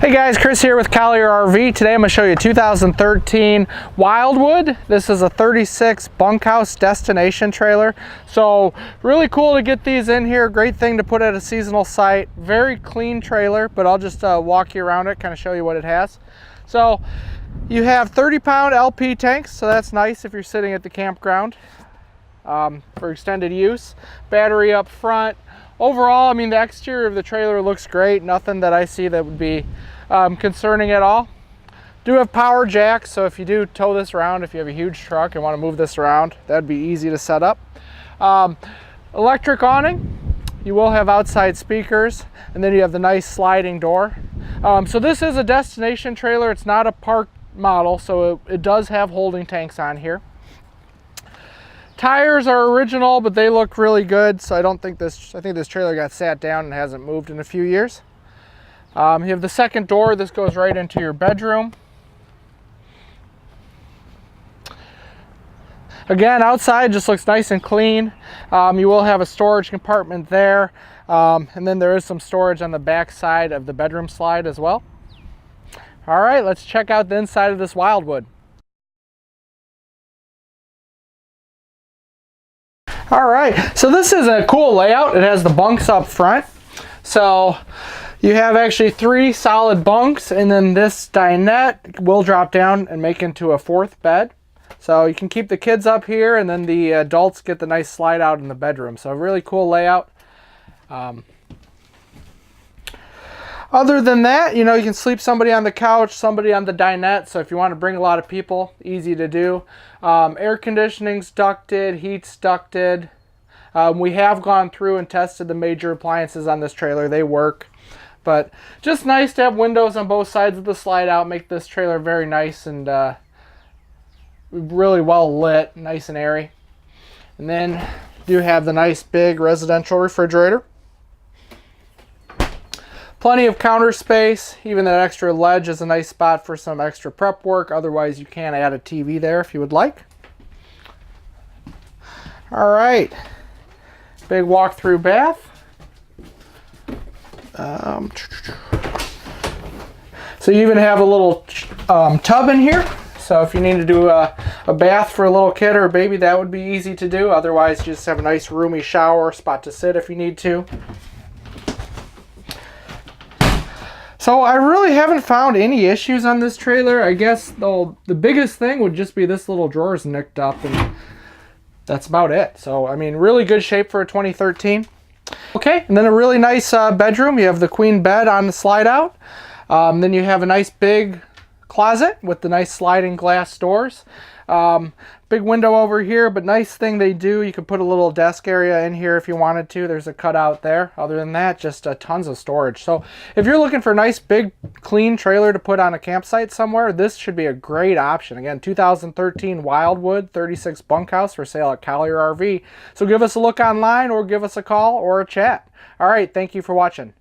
Hey guys, Chris here with Collier RV. Today I'm going to show you a 2013 Wildwood. This is a 36 bunkhouse destination trailer. So really cool to get these in here. Great thing to put at a seasonal site. Very clean trailer, but I'll just walk you around it, kind of show you what it has. So you have 30-pound LP tanks, so that's nice if you're sitting at the campground for extended use. Battery up front. Overall, I mean, the exterior of the trailer looks great. Nothing that I see that would be concerning at all. Do have power jacks, so if you do tow this around, if you have a huge truck and want to move this around, that'd be easy to set up. Electric awning. You will have outside speakers, and then you have the nice sliding door. So this is a destination trailer. It's not a park model, so it does have holding tanks on here. Tires are original, but they look really good, so I think this trailer got sat down and hasn't moved in a few years. You have the second door. This goes right into your bedroom. Again, outside just looks nice and clean. You will have a storage compartment there, and then there is some storage on the back side of the bedroom slide as well. All right, let's check out the inside of this Wildwood. All right, so this is a cool layout. It has the bunks up front. So you have actually 3 solid bunks, and then this dinette will drop down and make into a 4th bed. So you can keep the kids up here, and then the adults get the nice slide out in the bedroom. So a really cool layout. Other than that, you know, you can sleep somebody on the couch, somebody on the dinette. So if you want to bring a lot of people, easy to do. Air conditioning's ducted, heat's ducted. We have gone through and tested the major appliances on this trailer. They work. But just nice to have windows on both sides of the slide out. Make this trailer very nice and really well lit, nice and airy. And then you have the nice big residential refrigerator. Plenty of counter space. Even that extra ledge is a nice spot for some extra prep work. Otherwise, you can add a TV there if you would like. All right. Big walk-through bath. So you even have a little tub in here. So if you need to do a bath for a little kid or a baby, that would be easy to do. Otherwise, you just have a nice roomy shower spot to sit if you need to. So I really haven't found any issues on this trailer. I guess the biggest thing would just be this little drawer is nicked up, and that's about it. So, I mean, really good shape for a 2013. Okay, and then a really nice bedroom. You have the queen bed on the slide out. Then you have a nice big closet with the nice sliding glass doors. Big window over here, but nice thing they do, you could put a little desk area in here if you wanted to. There's a cutout there. Other than that, just tons of storage. So if you're looking for a nice big clean trailer to put on a campsite somewhere, this should be a great option. Again, 2013 Wildwood 36 bunkhouse for sale at Collier RV. So give us a look online or give us a call or a chat. All right, thank you for watching.